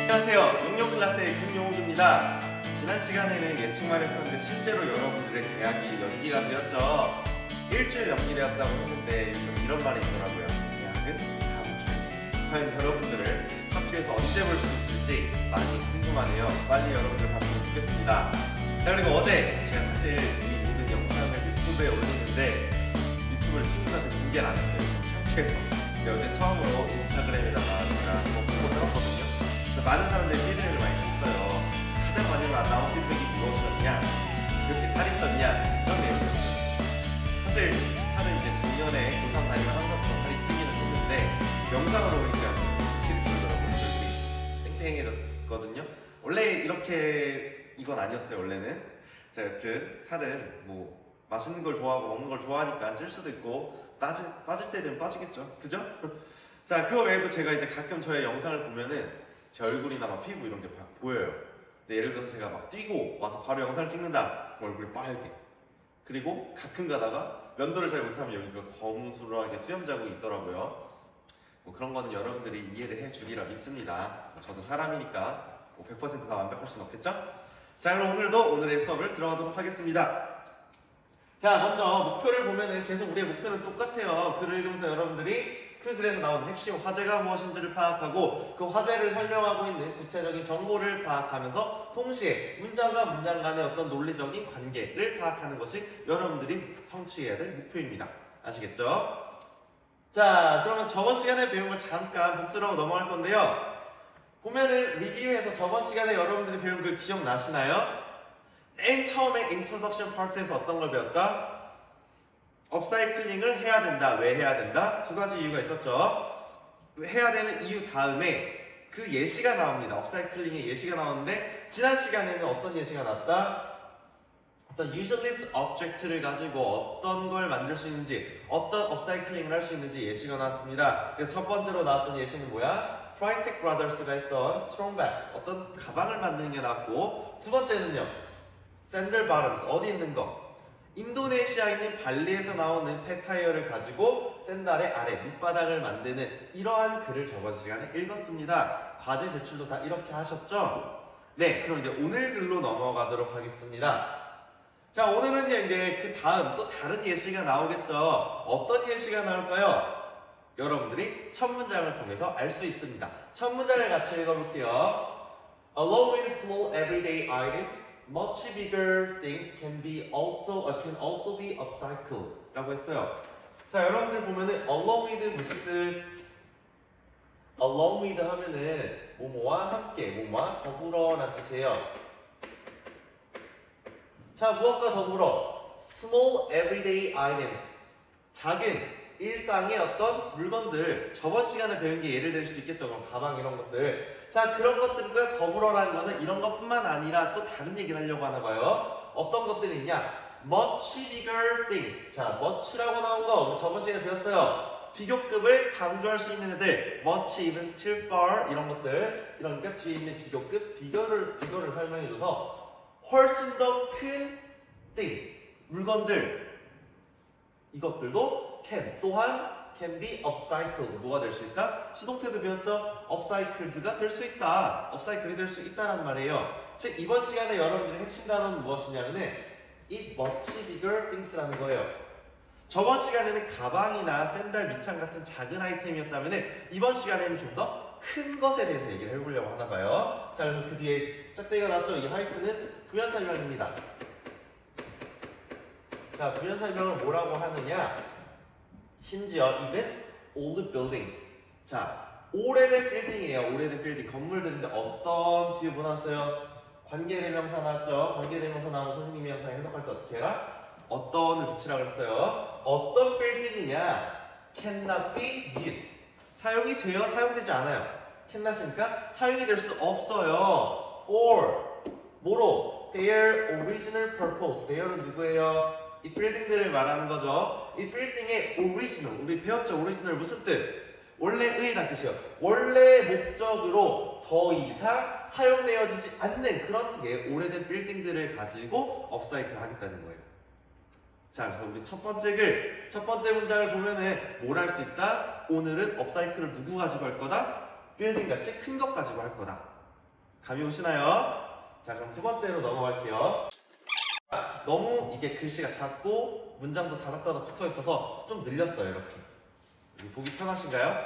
안녕하세요. 용용 클래스의 김용욱입니다. 지난 시간에는 예측만 했었는데 실제로 여러분들의 계약이 연기가 되었죠. 일주일 연기되었다고 했는데 요즘 이런 말이 있더라고요. 계약은 다음 주. 과연 여러분들을 학교에서 언제 볼 수 있을지 많이 궁금하네요. 빨리 여러분들 봤으면 좋겠습니다. 자, 그리고 어제 제가 사실 이 모든 영상을 유튜브에 올리는데 유튜브를 친구들한테 공개를 안 했어요. 창피해서. 근데 어제 처음으로 인스타그램에다가 제가 한번 공개해봤거든요. 많은 사람들이 피드백을 많이 줬어요. 가장 많이 나온 피드백이 무엇이었냐, 이렇게 살이 쪘냐, 이런 내용이었어요. 사실 살은 이제 작년에 고3 다니면 항상 살이 찌기는 줬는데 영상으로 보니까 이렇게 보이더라고요. 얼굴이 땡땡해졌거든요. 원래 이렇게 이건 아니었어요. 원래는. 자, 여튼 살은 뭐 맛있는 걸 좋아하고 먹는 걸 좋아하니까 찔 수도 있고 빠질 때 되면 빠지겠죠. 그죠? 자, 그거 외에도 제가 이제 가끔 저의 영상을 보면은 제 얼굴이나 막 피부 이런 게 보여요. 근데 예를 들어서 제가 막 뛰고 와서 바로 영상을 찍는다. 그럼 얼굴이 빨개. 그리고 가끔 가다가 면도를 잘 못하면 여기가 거무스름하게 수염 자국이 있더라고요. 뭐 그런 거는 여러분들이 이해를 해주리라 믿습니다. 저도 사람이니까 뭐 100%다 완벽할 수는 없겠죠? 자, 그럼 오늘의 수업을 들어가도록 하겠습니다. 자, 먼저 목표를 보면은 계속 우리의 목표는 똑같아요. 글을 읽으면서 여러분들이 그 글에서 나오는 핵심 화제가 무엇인지를 파악하고 그 화제를 설명하고 있는 구체적인 정보를 파악하면서 동시에 문장과 문장 간의 어떤 논리적인 관계를 파악하는 것이 여러분들이 성취해야 될 목표입니다. 아시겠죠? 자, 그러면 저번 시간에 배운 걸 잠깐 복습하고 넘어갈 건데요. 보면은 리뷰해서 저번 시간에 여러분들이 배운 글 기억나시나요? 맨 처음에 인트로덕션 파트에서 어떤 걸 배웠다? 업사이클링을 해야 된다. 왜 해야 된다? 두 가지 이유가 있었죠. 해야 되는 이유 다음에 그 예시가 나옵니다. 업사이클링의 예시가 나오는데 지난 시간에는 어떤 예시가 나왔다? 어떤 useless object를 가지고 어떤 걸 만들 수 있는지, 어떤 업사이클링을 할 수 있는지 예시가 나왔습니다. 그래서 첫 번째로 나왔던 예시는 뭐야? 프라이텍 브라더스가 했던 스트롱백, 어떤 가방을 만드는 게 나왔고, 두 번째는요, 샌들 바텀스, 어디 있는 거? 인도네시아에 있는 발리에서 나오는 폐타이어를 가지고 샌들의 아래 밑바닥을 만드는 이러한 글을 저번 시간에 읽었습니다. 과제 제출도 다 이렇게 하셨죠? 네, 그럼 이제 오늘 글로 넘어가도록 하겠습니다. 자, 오늘은요 이제 그 다음 또 다른 예시가 나오겠죠. 어떤 예시가 나올까요? 여러분들이 첫 문장을 통해서 알 수 있습니다. 첫 문장을 같이 읽어볼게요. Along with small everyday items, much bigger things can also be upcycled 라고 했어요. 자, 여러분들 보면은 along with 무슨 뜻? along with 하면은 뭐뭐와 함께, 뭐뭐와 더불어 라는 뜻이에요. 자, 무엇과 더불어? small everyday items, 작은 일상의 어떤 물건들, 저번 시간에 배운 게 예를 들 수 있겠죠. 그럼 가방 이런 것들. 자, 그런 것들과 더불어라는 거는 이런 것뿐만 아니라 또 다른 얘기를 하려고 하나 봐요. 어떤 것들이 있냐? much bigger things. 자, much라고 나온 거 저번 시간에 배웠어요. 비교급을 강조할 수 있는 애들, much, even, still, far 이런 것들. 이러니까 뒤에 있는 비교급, 비교를 설명해줘서 훨씬 더 큰 things, 물건들, 이것들도 can be upcycled. 뭐가 될 수 있다? 수동태도 배웠죠? upcycled가 될 수 있다. upcycled이 될 수 있다라는 말이에요. 즉 이번 시간에 여러분들의 핵심 단어는 무엇이냐면은 it much bigger things라는 거예요. 저번 시간에는 가방이나 샌들, 밑창 같은 작은 아이템이었다면은 이번 시간에는 좀 더 큰 것에 대해서 얘기를 해보려고 하나 봐요. 자, 그래서 그 뒤에 짝대기가 나왔죠? 이 하이프는 부연 설명입니다. 자, 부연 설명을 뭐라고 하느냐? 심지어 even old buildings. 자, 오래된 빌딩이에요. 오래된 빌딩, 건물들인데 어떤 뒤에 뭐 나왔어요? 관계대명사 나왔죠? 관계대명사 나오면 선생님이 항상 해석할 때 어떻게 해라? 어떤을 붙이라고 했어요. 어떤 빌딩이냐? cannot be used. 사용이 되어 사용되지 않아요. cannot이니까 사용이 될 수 없어요. for 뭐로? their original purpose. their은 누구예요? 이 빌딩들을 말하는 거죠. 이 빌딩의 오리지널, 우리 배웠죠? 오리지널 무슨 뜻? 원래의란 뜻이요. 원래 목적으로 더 이상 사용되어지지 않는 그런 오래된 빌딩들을 가지고 업사이클 하겠다는 거예요. 자, 그래서 우리 첫 번째 문장을 보면은 뭘 할 수 있다? 오늘은 업사이클을 누구 가지고 할 거다? 빌딩 같이 큰 것 가지고 할 거다. 감이 오시나요? 자, 그럼 두 번째로 넘어갈게요. 너무 이게 글씨가 작고 문장도 다닥다닥 붙어 있어서 좀 늘렸어요. 이렇게. 보기 편하신가요?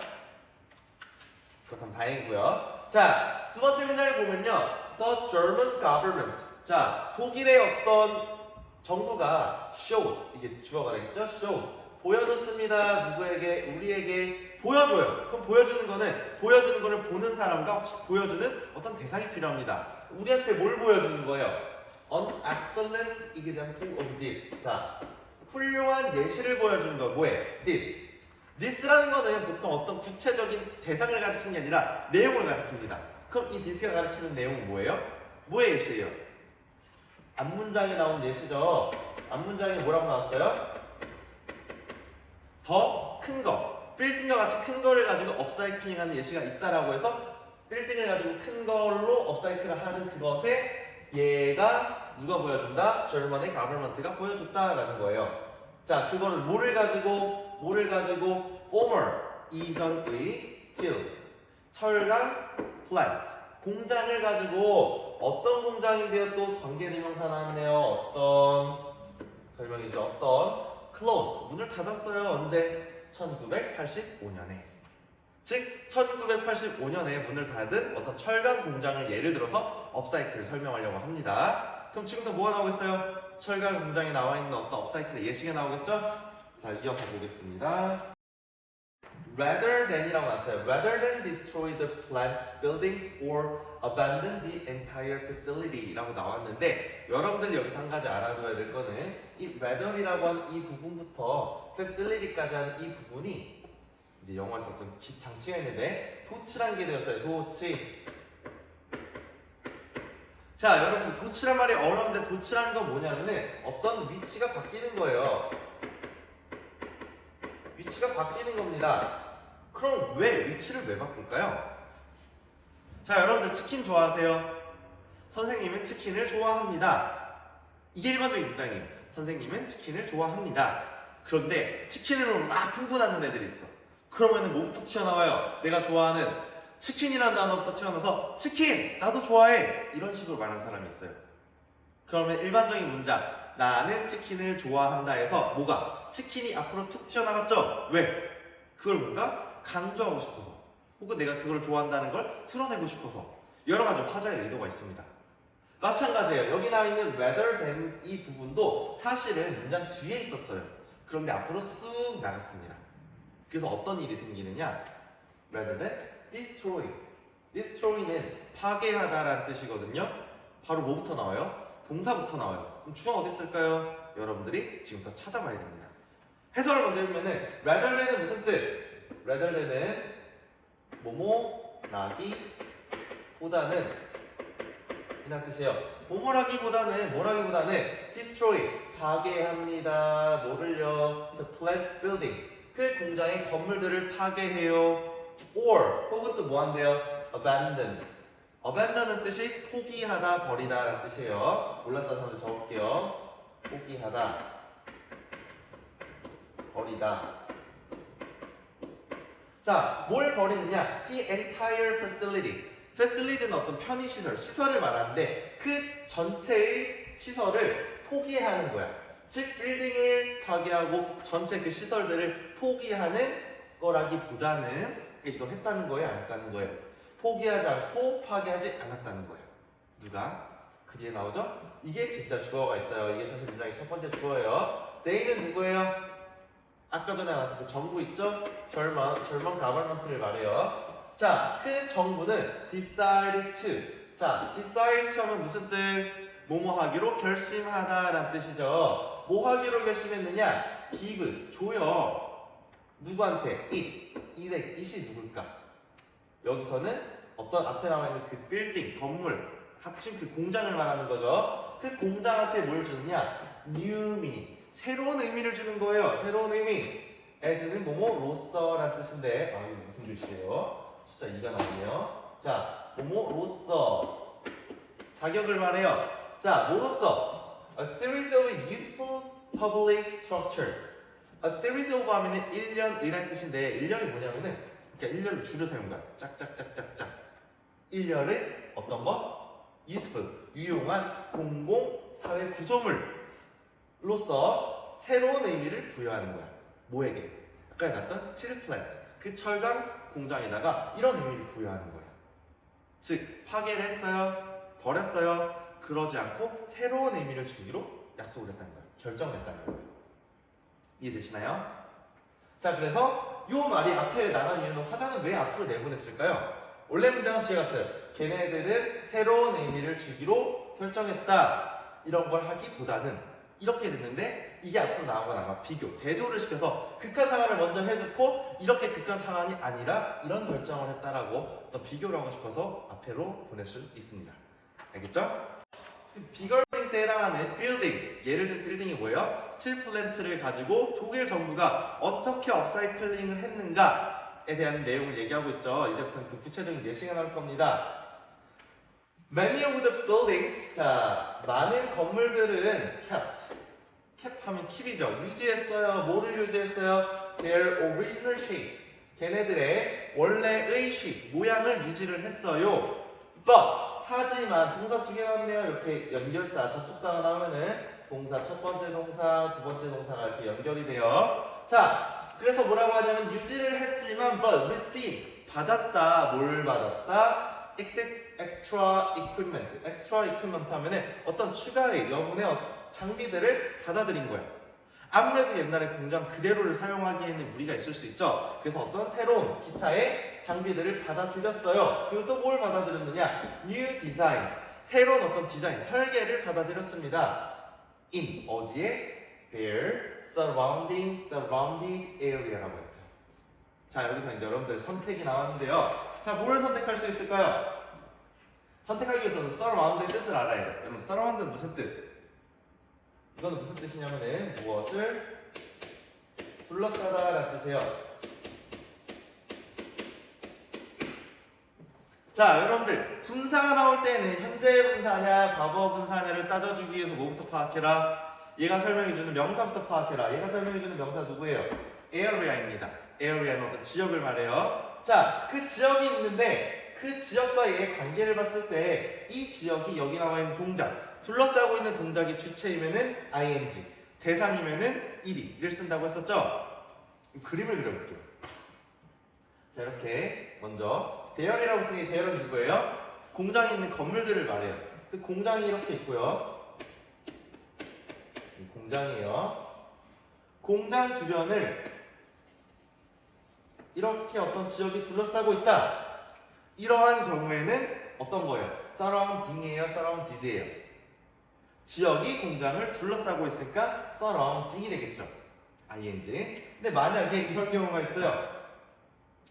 그렇다면 다행이고요. 자, 두 번째 문장을 보면요. The German government. 자, 독일의 어떤 정부가 show, 이게 주어가 되겠죠? show. 보여줬습니다. 누구에게? 우리에게 보여줘요. 그럼 보여주는 거를 보는 사람과 혹시 보여주는 어떤 대상이 필요합니다. 우리한테 뭘 보여주는 거예요? An excellent example of this. 자, 훌륭한 예시를 보여주는 거 뭐예요? This. this라는 거는 보통 어떤 구체적인 대상을 가리키는 게 아니라 내용을 가리킵니다. 그럼 이 this가 가리키는 내용은 뭐예요? 뭐의 예시예요? 앞문장에 나온 예시죠. 앞문장에 뭐라고 나왔어요? 더 큰 거. 빌딩과 같이 큰 거를 가지고 업사이클링하는 예시가 있다라고 해서 빌딩을 가지고 큰 걸로 업사이클을 하는 그것에 얘가 누가 보여준다? German의 government가 보여줬다라는 거예요. 자, 그거를 뭐를 가지고 former, 이전의 steel, 철강, plant, 공장을 가지고 어떤 공장인데요? 또 관계대명사 나왔네요. 어떤 설명이죠? 어떤 closed, 문을 닫았어요. 언제? 1985년에. 즉 1985년에 문을 닫은 어떤 철강 공장을 예를 들어서 업사이클을 설명하려고 합니다. 그럼 지금도 뭐가 나오고 있어요? 철강 공장에 나와 있는 어떤 업사이클의 예시가 나오겠죠? 자, 이어서 보겠습니다. Rather than이라고 나왔어요. Rather than destroy the plant's buildings or abandon the entire facility 라고 나왔는데 여러분들이 여기서 한 가지 알아둬야 될 거는 이 rather이라고 하는 이 부분부터 facility까지 하는 이 부분이 이제 영어에서 어떤 장치가 있는데 도치라는 게 되었어요. 도치. 자, 여러분 도치란 말이 어려운데 도치라는 건 뭐냐면은 어떤 위치가 바뀌는 거예요. 위치가 바뀌는 겁니다. 그럼 위치를 왜 바꿀까요? 자, 여러분들 치킨 좋아하세요? 선생님은 치킨을 좋아합니다. 이게 일반적인 문장이에요. 선생님은 치킨을 좋아합니다. 그런데 치킨을 막 흥분하는 애들이 있어. 그러면은 뭐부터 튀어나와요? 내가 좋아하는 치킨이라는 단어부터 튀어나와서 치킨! 나도 좋아해! 이런 식으로 말하는 사람이 있어요. 그러면 일반적인 문장 나는 치킨을 좋아한다 해서 뭐가? 치킨이 앞으로 툭 튀어나갔죠? 왜? 그걸 뭔가 강조하고 싶어서 혹은 내가 그걸 좋아한다는 걸 드러내고 싶어서 여러 가지 화자의 의도가 있습니다. 마찬가지예요. 여기 나와 있는 rather than 이 부분도 사실은 문장 뒤에 있었어요. 그런데 앞으로 쑥 나갔습니다. 그래서 어떤 일이 생기느냐? rather than destroy. destroy는 파괴하다라는 뜻이거든요. 바로 뭐부터 나와요? 동사부터 나와요. 그럼 주어가 어디 있을까요? 여러분들이 지금부터 찾아봐야 됩니다. 해석을 먼저 해보면은 rather than은 무슨 뜻? rather than은 뭐뭐라기보다는 이란 뜻이에요. 뭐뭐라기보다는 destroy 파괴합니다. 뭐를요? The plant building 그 공장의 건물들을 파괴해요. or 혹은 또 뭐 한대요? abandon은 뜻이 포기하다, 버리다 라는 뜻이에요. 몰랐다는 사람들 적을게요. 포기하다, 버리다. 자, 뭘 버리느냐? The entire facility. facility는 어떤 편의시설, 시설을 말하는데 그 전체의 시설을 포기하는 거야. 즉, 빌딩을 파괴하고 전체 그 시설들을 포기하는 거라기보다는 이걸 했다는 거예요? 안 했다는 거예요? 포기하지 않고 파괴하지 않았다는 거예요. 누가? 그 뒤에 나오죠? 이게 진짜 주어가 있어요. 이게 사실 문장의 첫 번째 주어예요. they는 누구예요? 아까 전에 나왔던 그 정부 있죠? German government를 말해요. 자, 그 정부는 decided to. 자, decide to 하면 무슨 뜻? 뭐뭐 하기로 결심하다 라는 뜻이죠. 뭐 하기로 결심했느냐? give, 줘요. 누구한테? it이 누굴까? 여기서는 어떤 앞에 나와 있는 그 빌딩, 건물, 합친 그 공장을 말하는 거죠. 그 공장한테 뭘 주느냐? new meaning. 새로운 의미를 주는 거예요. 새로운 의미. as는 뭐뭐로서라는 뜻인데, 아, 이거 무슨 글씨예요? 진짜 이가 나오네요. 자, 뭐뭐로서. 자격을 말해요. 자, 뭐로서? A series of useful public structure. A series of 하면은 1년이라는 뜻인데, 1년이 뭐냐면은, 그러니까 1년을 줄여 세운 거야. 짝짝짝짝짝. 1년을 어떤 거? useful, 유용한 공공 사회 구조물로서 새로운 의미를 부여하는 거야. 뭐에게? 아까 해놨던 스틸 플랜트, 그 철강 공장에다가 이런 의미를 부여하는 거야. 즉 파괴를 했어요, 버렸어요. 그러지 않고 새로운 의미를 주기로 약속을 했다는 거예요. 결정을 했다는 거예요. 이해되시나요? 자, 그래서 이 말이 앞에 나간 이유는 화자는 왜 앞으로 내보냈을까요? 원래 문장은 뒤에 갔어요. 걔네들은 새로운 의미를 주기로 결정했다. 이런 걸 하기보다는 이렇게 됐는데 이게 앞으로 나오거나 비교, 대조를 시켜서 극한상황을 먼저 해놓고 이렇게 극한상황이 아니라 이런 결정을 했다라고 어떤 비교를 하고 싶어서 앞으로 보낼 수 있습니다. 알겠죠? 비걸딩스에 해당하는 빌딩, 예를 든 빌딩이 뭐예요? 스틸 플랜트를 가지고 독일 정부가 어떻게 업사이클링을 했는가에 대한 내용을 얘기하고 있죠. 이제부터는 그 구체적인 예시가 나올 겁니다. Many of the buildings, 자, 많은 건물들은 kept 하면 keep이죠. 유지했어요. 뭐를 유지했어요? Their original shape, 걔네들의 원래의 shape, 모양을 유지를 했어요. But 하지만 동사 두 개 나왔네요. 이렇게 연결사, 접속사가 나오면은 동사 첫 번째 동사, 두 번째 동사가 이렇게 연결이 돼요. 자, 그래서 뭐라고 하냐면 유지를 했지만 but receive, 받았다. 뭘 받았다? extra equipment. extra equipment 하면은 어떤 추가의 여분의 장비들을 받아들인 거예요. 아무래도 옛날에 공장 그대로를 사용하기에는 무리가 있을 수 있죠. 그래서 어떤 새로운 기타의 장비들을 받아들였어요. 그리고 또 뭘 받아들였느냐? New designs, 새로운 어떤 디자인, 설계를 받아들였습니다. In, 어디에? Their surrounded area라고 했어요. 자, 여기서 이제 여러분들 선택이 나왔는데요. 자, 뭘 선택할 수 있을까요? 선택하기 위해서는 surround의 뜻을 알아야 돼요. 여러분, surround는 무슨 뜻? 이거는 무슨 뜻이냐면은 무엇을 둘러싸다 라는 뜻이에요. 자, 여러분들 분사가 나올 때는 현재 분사냐 과거 분사냐를 따져주기 위해서 뭐부터 파악해라? 얘가 설명해주는 명사부터 파악해라. 얘가 설명해주는 명사 누구예요? area입니다. area는 어떤 지역을 말해요. 자, 그 지역이 있는데 그 지역과 얘의 관계를 봤을 때 이 지역이 여기 나와 있는 동작, 둘러싸고 있는 동작이 주체이면은 ing, 대상이면은 일이를 쓴다고 했었죠? 그림을 그려볼게요. 자, 이렇게 먼저 대열이라고 쓰기, 대열은 누구예요? 공장에 있는 건물들을 말해요. 그 공장이 이렇게 있고요. 공장이에요. 공장 주변을 이렇게 어떤 지역이 둘러싸고 있다. 이러한 경우에는 어떤 거예요? surrounding이에요? surrounded이에요? 지역이 공장을 둘러싸고 있으니까 surrounding이 되겠죠. ing. 근데 만약에 이런 경우가 있어요.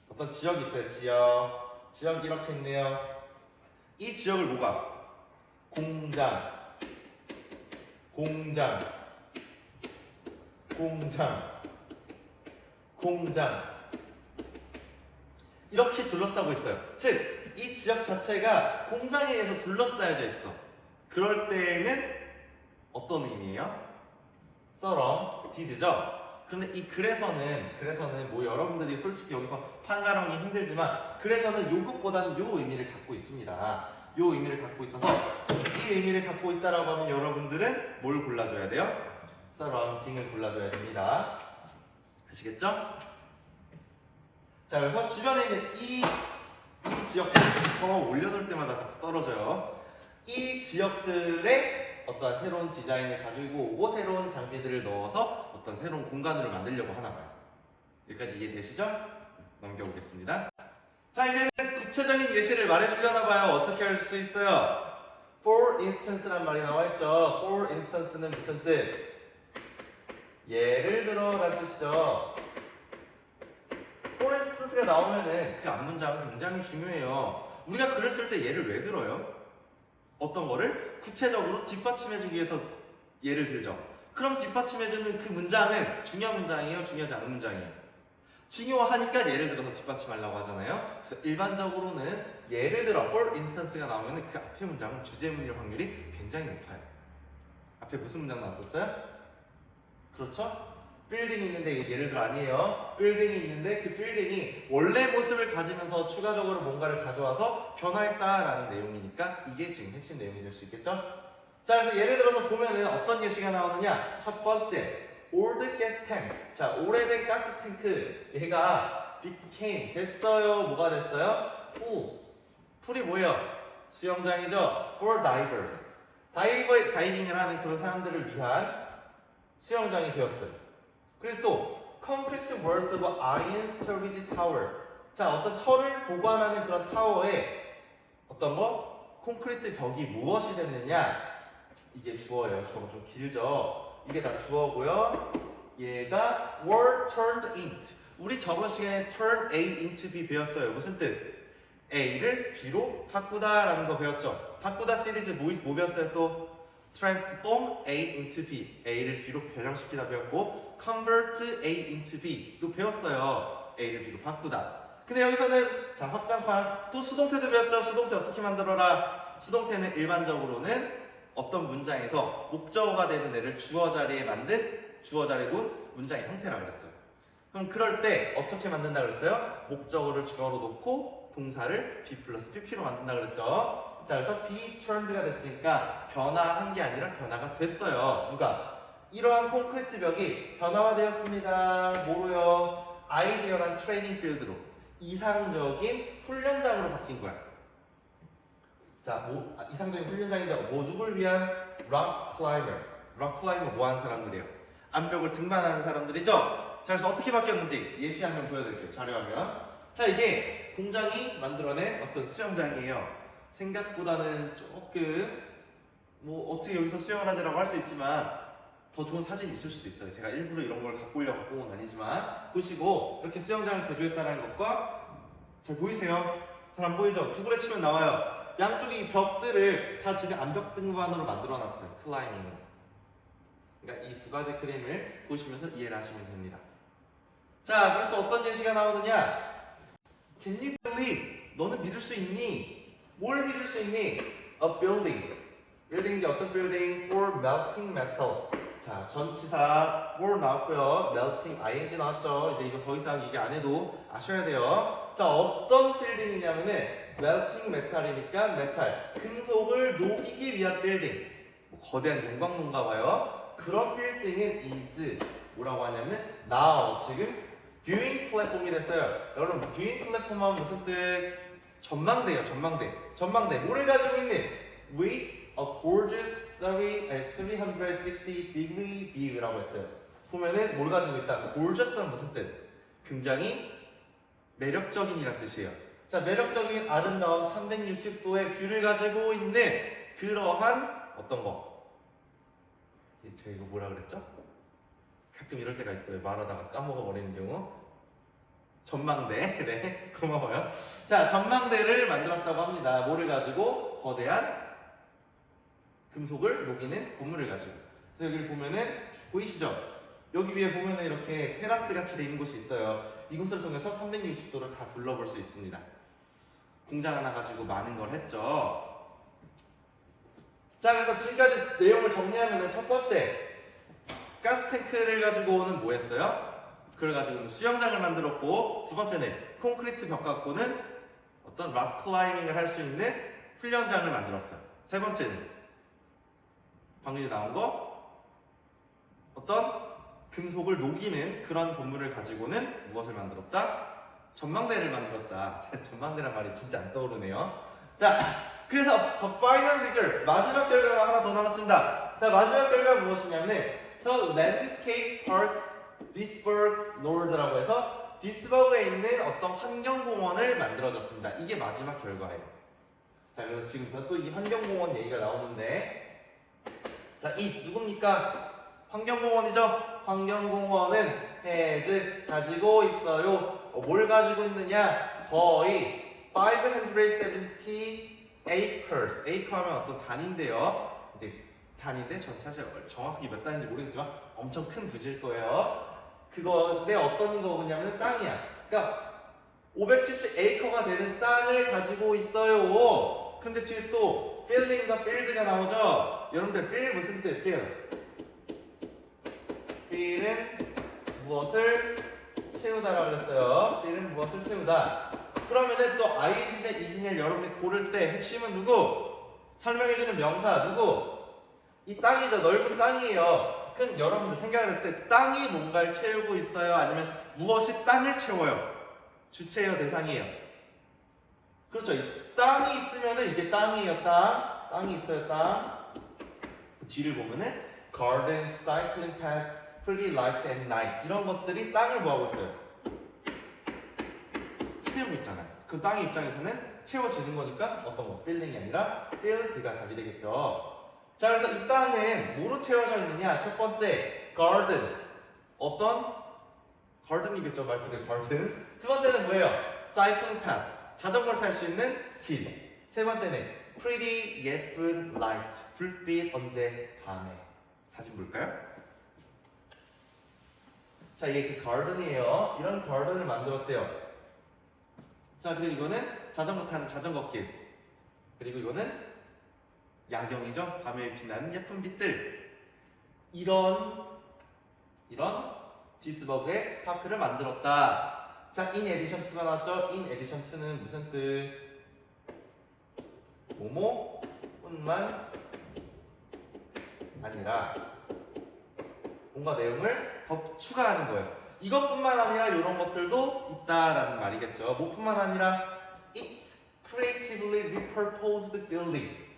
어떤 지역이 있어요. 지역이 이렇게 있네요. 이 지역을 뭐가? 공장 이렇게 둘러싸고 있어요. 즉, 이 지역 자체가 공장에 의해서 둘러싸여져 있어. 그럴 때에는 어떤 의미예요? surrounded죠. 그런데 이 그래서는 뭐 여러분들이 솔직히 여기서 판가름하기 힘들지만 그래서는 요것보다는 요 의미를 갖고 있습니다. 요 의미를 갖고 있어서 이 의미를 갖고 있다라고 하면 여러분들은 뭘 골라줘야 돼요? surrounding을 골라줘야 됩니다. 아시겠죠? 자, 그래서 주변에 있는 이 지역들, 올려놓을 때마다 자꾸 떨어져요. 이 지역들의 어떤 새로운 디자인을 가지고 오고 새로운 장비들을 넣어서 어떤 새로운 공간으로 만들려고 하나 봐요. 여기까지 이해되시죠? 넘겨보겠습니다. 자, 이제는 구체적인 예시를 말해주려나 봐요. 어떻게 할 수 있어요? For instance란 말이 나와있죠. For instance는 무슨 뜻? 예를 들어 라는 뜻이죠. For instance가 나오면은 그 앞문장은 굉장히 중요해요. 우리가 글을 쓸 때 예를 왜 들어요? 어떤 거를 구체적으로 뒷받침해주기 위해서 예를 들죠. 그럼 뒷받침해주는 그 문장은 중요한 문장이에요? 중요하지 않은 문장이에요? 중요하니까 예를 들어서 뒷받침하려고 하잖아요. 그래서 일반적으로는 예를 들어 for instance가 나오면 그 앞에 문장은 주제문일 확률이 굉장히 높아요. 앞에 무슨 문장 나왔었어요? 그렇죠? 빌딩이 있는데 예를 들어 아니에요. 빌딩이 있는데 그 빌딩이 원래 모습을 가지면서 추가적으로 뭔가를 가져와서 변화했다라는 내용이니까 이게 지금 핵심 내용이 될 수 있겠죠? 자, 그래서 예를 들어서 보면은 어떤 예시가 나오느냐? 첫 번째, old gas tank. 자, 오래된 가스 탱크. 얘가 became 됐어요. 뭐가 됐어요? 풀이 뭐예요? 수영장이죠. For divers. 다이빙을 하는 그런 사람들을 위한 수영장이 되었어요. 그리고 또 concrete walls of iron storage tower. 자, 어떤 철을 보관하는 그런 타워에 어떤 거? 콘크리트 벽이 무엇이 됐느냐? 이게 주어예요. 주어가 좀 길죠. 이게 다 주어고요. 얘가 were turned into. 우리 저번 시간에 turn A into B 배웠어요. 무슨 뜻? A를 B로 바꾸다라는 거 배웠죠. 바꾸다 시리즈 뭐 배웠어요 또? transform A into B. A를 B로 변형시키다 배웠고 convert A into B 또 배웠어요. A를 B로 바꾸다. 근데 여기서는 자 확장판 또 수동태도 배웠죠. 수동태 어떻게 만들어라? 수동태는 일반적으로는 어떤 문장에서 목적어가 되는 애를 주어 자리에 둔 문장의 형태라고 그랬어요. 그럼 그럴 때 어떻게 만든다 그랬어요? 목적어를 주어로 놓고 동사를 B 플러스 PP로 만든다 그랬죠. 자, 그래서 be turned가 됐으니까 변화한 게 아니라 변화가 됐어요. 누가? 이러한 콘크리트 벽이 변화되었습니다. 뭐로요? 아이디어란 트레이닝 필드로 이상적인 훈련장으로 바뀐 거야. 자, 이상적인 훈련장인데 누구를 위한? rock climber. rock climber 뭐 하는 사람들이에요? 암벽을 등반하는 사람들이죠? 자, 그래서 어떻게 바뀌었는지 예시 한 번 보여드릴게요. 자료화면. 자, 이게 공장이 만들어낸 어떤 수영장이에요. 생각보다는 조금 어떻게 여기서 수영을 하지라고 할 수 있지만 더 좋은 사진이 있을 수도 있어요. 제가 일부러 이런 걸 갖고 오려고 갖고 온 아니지만 보시고 이렇게 수영장을 개조했다는 것과 잘 보이세요? 잘 안 보이죠? 구글에 치면 나와요. 양쪽이 벽들을 다 지금 암벽 등반으로 만들어놨어요. 클라이밍으로. 그러니까 이 두 가지 그림을 보시면서 이해를 하시면 됩니다. 자, 그리고 또 어떤 예시가 나오느냐? Can you believe? 너는 믿을 수 있니? 뭘 믿을 수 있니? A building. building이 어떤 building? For melting metal. 자, 전치사 for 나왔고요. melting ing 나왔죠. 이제 이거 더 이상 얘기 안 해도 아셔야 돼요. 자, 어떤 빌딩이냐면은 melting metal이니까 메탈, 금속을 녹이기 위한 빌딩. 거대한 용광로인가 봐요. 그런 빌딩은 is 뭐라고 하냐면 now 지금 viewing platform이 됐어요. 여러분 viewing platform 하면 무슨 뜻? 전망대예요. 전망대 뭐를 가지고 있는? with a gorgeous 360 degree view라고 했어요. 보면은 뭘 가지고 있다? gorgeous는 무슨 뜻? 굉장히 매력적인이란 뜻이에요. 자, 매력적인 아름다운 360도의 뷰를 가지고 있는 그러한 어떤 거? 제가 이거 뭐라 그랬죠? 가끔 이럴 때가 있어요. 말하다가 까먹어버리는 경우. 전망대. 네, 고마워요. 자, 전망대를 만들었다고 합니다. 뭐를 가지고? 거대한 금속을 녹이는 고무를 가지고. 그래서 여기를 보면은 보이시죠? 여기 위에 보면은 이렇게 테라스 같이 돼 있는 곳이 있어요. 이곳을 통해서 360도를 다 둘러볼 수 있습니다. 공장 하나 가지고 많은 걸 했죠. 자, 그래서 지금까지 내용을 정리하면 첫 번째, 가스탱크를 가지고 오는 뭐 했어요? 그걸 가지고는 수영장을 만들었고, 두 번째는 콘크리트 벽 갖고는 어떤 락 클라이밍을 할 수 있는 훈련장을 만들었어요. 세 번째는 방금 전에 나온 거 어떤 금속을 녹이는 그런 건물을 가지고는 무엇을 만들었다? 전망대를 만들었다. 전망대란 말이 진짜 안 떠오르네요. 자, 그래서 the final result 마지막 결과가 하나 더 남았습니다. 자, 마지막 결과가 무엇이냐면 저 랜드스케이프 파크 디스버그 노르드라고 해서 디스버그에 있는 어떤 환경공원을 만들어졌습니다. 이게 마지막 결과예요. 자, 그래서 지금부터 또 이 환경공원 얘기가 나오는데, 자, 이 누굽니까? 환경공원이죠. 환경공원은 has 가지고 있어요. 뭘 가지고 있느냐? 거의 570 acres. acre 하면 어떤 단인데요. 이제 단인데 전 사실 정확하게 몇 단인지 모르겠지만 엄청 큰 부지일 거예요. 그건데 어떤 거냐면 땅이야. 그러니까 570 acre가 되는 땅을 가지고 있어요. 근데 지금 또 fielding과 field가 나오죠. 여러분들 field 무슨 뜻? field은 무엇을 채우다라고 그랬어요. fill은 무엇을 채우다. 그러면은 또 ing냐 is냐를 여러분이 고를 때 핵심은 누구? 설명해주는 명사 누구? 이 땅이죠. 넓은 땅이에요. 그럼 여러분들 생각을 했을 때 땅이 뭔가를 채우고 있어요? 아니면 무엇이 땅을 채워요? 주체예요? 대상이에요? 그렇죠. 이 땅이 있으면은 이게 땅이에요. 땅이 있어요. 땅. 뒤를 보면은 garden, cycling paths, pretty lights at night 이런 것들이 땅을 뭐하고 있어요? 채우고 있잖아요. 그 땅의 입장에서는 채워지는 거니까 어떤 거? filling이 아니라 filled가 답이 되겠죠. 자, 그래서 이 땅은 뭐로 채워져 있느냐? 첫 번째, gardens. 어떤? garden이겠죠, 말 그대로 garden. 두 번째는 뭐예요? cycling path. 자전거를 탈 수 있는 길. 세 번째는 pretty, 예쁜 light. 불빛 언제? 밤에. 사진 볼까요? 자, 이게 그 garden이에요. 이런 garden을 만들었대요. 자, 그리고 이거는 자전거 타는 자전거길. 그리고 이거는 야경이죠. 밤에 빛나는 예쁜 빛들. 이런 디스버그의 파크를 만들었다. 자, in addition to가 나왔죠. in addition to는 무슨 뜻? 뭐뭐뿐만 아니라 뭔가 내용을 더 추가하는 거예요. 이것뿐만 아니라 이런 것들도 있다라는 말이겠죠. 뭐뿐만 아니라 it's creatively repurposed building.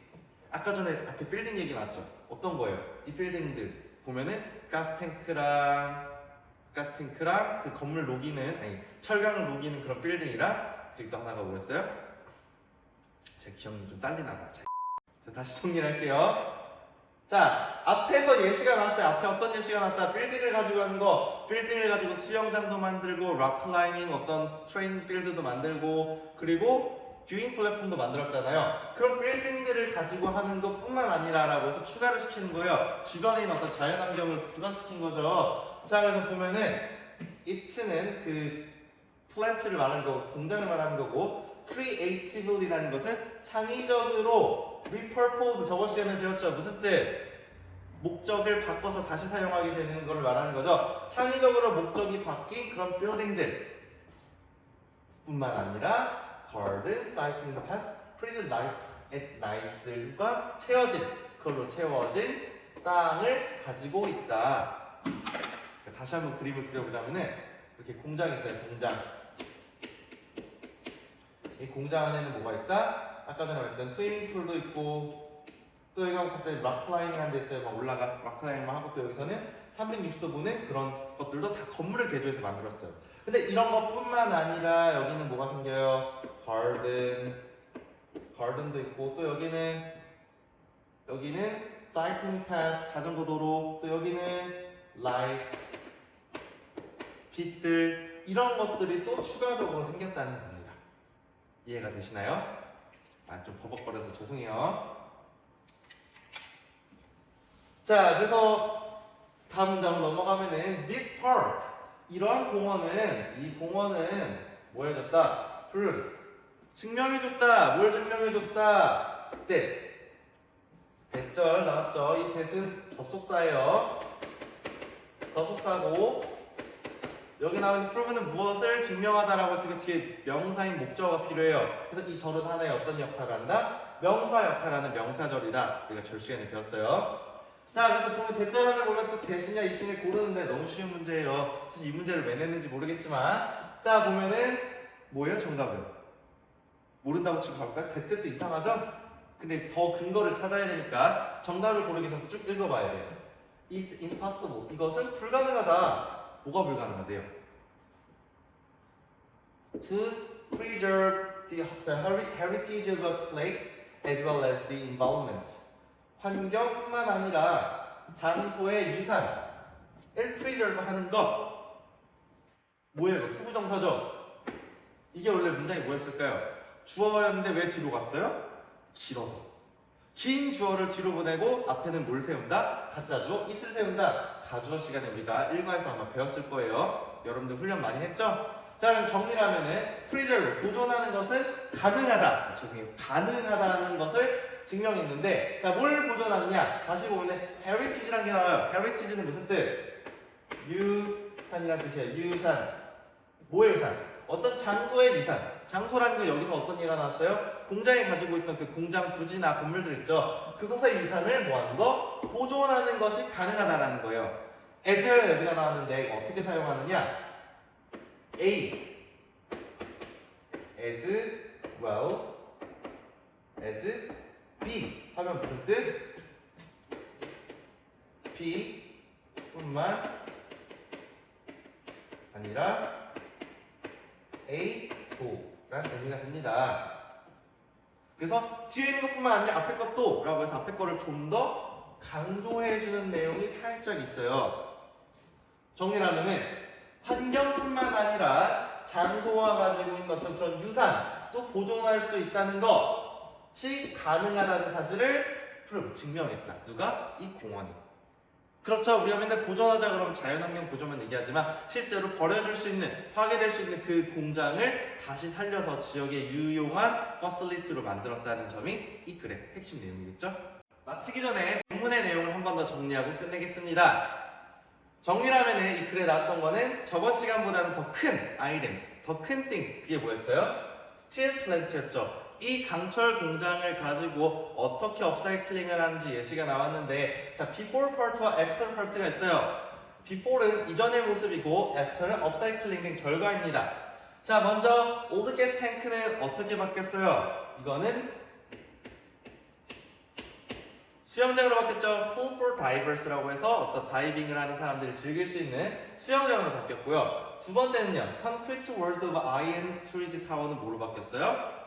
아까 전에 앞에 빌딩 얘기 나왔죠. 어떤 거예요? 이 빌딩들 보면은 가스탱크랑 그 건물 녹이는 철강을 녹이는 그런 빌딩이랑 그리고 또 하나가 뭐였어요? 제 기억이 좀 딸리나 봐요. 자, 다시 정리를 할게요. 자, 앞에서 예시가 나왔어요. 앞에 어떤 예시가 나왔다? 빌딩을 가지고 하는 거, 빌딩을 가지고 수영장도 만들고 락클라이밍 어떤 트레이닝 필드도 만들고 그리고 뷰잉 플랫폼도 만들었잖아요. 그런 빌딩들을 가지고 하는 것뿐만 아니라라고 해서 추가를 시키는 거예요. 주변에 있는 어떤 자연환경을 부각시킨 거죠. 자, 그래서 보면은 it는 그 플랜트를 말하는 거고 공장을 말하는 거고 creatively라는 것은 창의적으로 repurpose 저번 시간에 배웠죠. 무슨 뜻? 목적을 바꿔서 다시 사용하게 되는 걸 말하는 거죠. 창의적으로 목적이 바뀐 그런 빌딩들 뿐만 아니라 garden, cycling paths, pretty lights at night들과 그걸로 채워진 땅을 가지고 있다. 다시 한번 그림을 그려보자면은 이렇게 공장이 있어요. 공장. 이 공장 안에는 뭐가 있다? 아까 전에 말했던 스위밍풀도 있고 또 여기 가면 갑자기 락클라이밍 하는 데 있어요. 막 올라가 락클라이밍 하고 또 여기서는 360도 보는 그런 것들도 다 건물을 개조해서 만들었어요. 근데 이런 것뿐만 아니라 여기는 뭐가 생겨요? 가든도 있고 또 여기는 cycling path 자전거 도로 또 여기는 lights 빛들 이런 것들이 또 추가적으로 생겼다는 겁니다. 이해가 되시나요? 좀 버벅거려서 죄송해요. 자, 그래서 다음 문장으로 넘어가면은 this park 이러한 공원은 이 공원은 뭐 해줬다? proves 증명해줬다. 뭘 증명해줬다? that 대절 나왔죠. 이 that은 접속사예요. 접속사고 여기 나오는 prove는 무엇을 증명하다라고 했으니까 뒤에 명사인 목적어가 필요해요. 그래서 이 절은 하나의 어떤 역할을 한다? 명사 역할을 하는 명사절이다. 우리가 절 시간에 배웠어요. 자, 그래서 보면 대절하는 보면 또 대신이냐 이신을 고르는데 너무 쉬운 문제예요. 사실 이 문제를 왜 냈는지 모르겠지만 자, 보면은 뭐예요? 정답은? 모른다고 치고 가볼까요? 대뜻도 이상하죠? 근데 더 근거를 찾아야 되니까 정답을 고르기 위해서 쭉 읽어봐야 돼요. Is impossible. 이것은 불가능하다. 뭐가 불가능하대요? To preserve the heritage of a place as well as the environment. 환경뿐만 아니라 장소의 유산을 preserve 하는 것. 뭐예요? 이거 투부정사죠? 이게 원래 문장이 뭐였을까요? 주어였는데 왜 뒤로 갔어요? 길어서. 긴 주어를 뒤로 보내고 앞에는 뭘 세운다? 가짜 주어, it을 세운다. 가주어 시간에 우리가 일과에서 아마 배웠을 거예요. 여러분들 훈련 많이 했죠? 자, 그래서 정리를 하면은 preserve, 보존하는 것은 가능하다. 죄송해요. 가능하다는 것을 증명했는데 자, 뭘 보존하느냐? 다시 보면은 heritage라는 게 나와요. heritage는 무슨 뜻? 산이라는 뜻이에요. 유산. 뭐의 유산? 어떤 장소의 유산. 장소라는 거 여기서 어떤 얘기가 나왔어요? 공장이 가지고 있던 그 공장 부지나 건물들 있죠. 그것의 유산을 뭐하는 거? 보존하는 것이 가능하다라는 거예요. as가 나왔는데 이거 어떻게 사용하느냐? A as well as B 하면 무슨 뜻? B 뿐만 아니라 A, O라는 의미가 됩니다. 그래서 뒤에 있는 것뿐만 아니라 앞에 것도 라고 해서 앞에 거를 좀 더 강조해주는 내용이 살짝 있어요. 정리를 하면은 환경뿐만 아니라 장소와 가지고 있는 어떤 그런 유산도 보존할 수 있다는 것이 가능하다는 사실을 증명했다. 누가? 이 공원이. 그렇죠. 우리가 맨날 보존하자 그러면 자연환경 보존만 얘기하지만 실제로 버려질 수 있는, 파괴될 수 있는 그 공장을 다시 살려서 지역의 유용한 퍼실리티로 만들었다는 점이 이 글의 핵심 내용이겠죠. 마치기 전에 본문의 내용을 한 번 더 정리하고 끝내겠습니다. 정리를 하면은 이 글에 나왔던 거는 저번 시간보다는 더 큰 items, 더 큰 things, 그게 뭐였어요? 스틸 플랜트였죠. 이 강철 공장을 가지고 어떻게 업사이클링을 하는지 예시가 나왔는데, 자, before part와 after part가 있어요. before는 이전의 모습이고 after는 업사이클링된 결과입니다. 자, 먼저 올드 가스 탱크는 어떻게 바뀌었어요? 이거는 수영장으로 바뀌었죠. pool for divers라고 해서 어떤 다이빙을 하는 사람들이 즐길 수 있는 수영장으로 바뀌었고요. 두 번째는요, concrete walls of iron storage tower는 뭐로 바뀌었어요?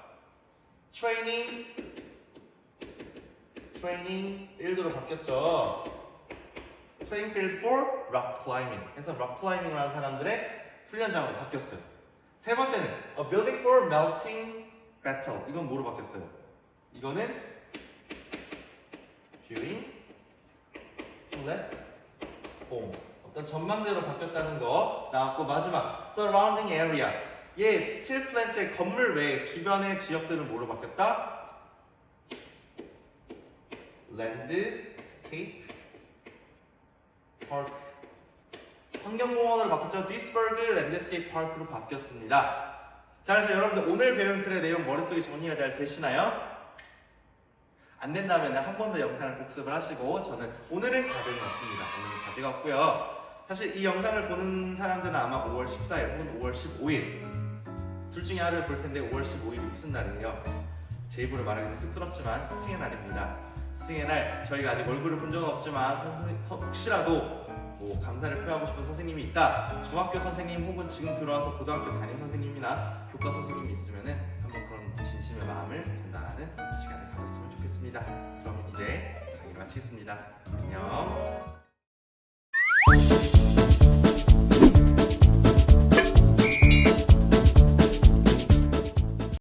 트레이닝 1도로 바뀌었죠. 트레이닝 필드 for rock climbing 해서 rock climbing을 하는 사람들의 훈련장으로 바뀌었어요. 세 번째는 a building for melting metal. 이건 뭐로 바뀌었어요? 이거는 viewing platform, 어떤 전망대로 바뀌었다는 거 나왔고, 마지막 surrounding area. 얘 스틸 플랜트의 건물 외에 주변의 지역들은 뭐로 바뀌었다? 랜드스케이프 파크, 환경공원으로 바뀌었죠. 디스버그 랜드스케이프 파크로 바뀌었습니다. 자, 그래서 여러분들 오늘 배운 글의 내용 머릿속에 정리가 잘 되시나요? 안 된다면 한 번 더 영상을 복습을 하시고, 저는 오늘은 과정이 없습니다. 오늘은 과제가 없고요. 사실 이 영상을 보는 사람들은 아마 5월 14일 혹은 5월 15일 둘 중에 하루를 볼 텐데, 5월 15일이 무슨 날이에요? 제 입으로 말하기도 쑥스럽지만 스승의 날입니다. 스승의 날, 저희가 아직 얼굴을 본 적은 없지만 혹시라도 뭐 감사를 표하고 싶은 선생님이 있다, 중학교 선생님 혹은 지금 들어와서 고등학교 담임 선생님이나 교과 선생님이 있으면은 한번 그런 진심의 마음을 전달하는 시간을 가졌으면 좋겠습니다. 그럼 이제 강의를 마치겠습니다. 안녕.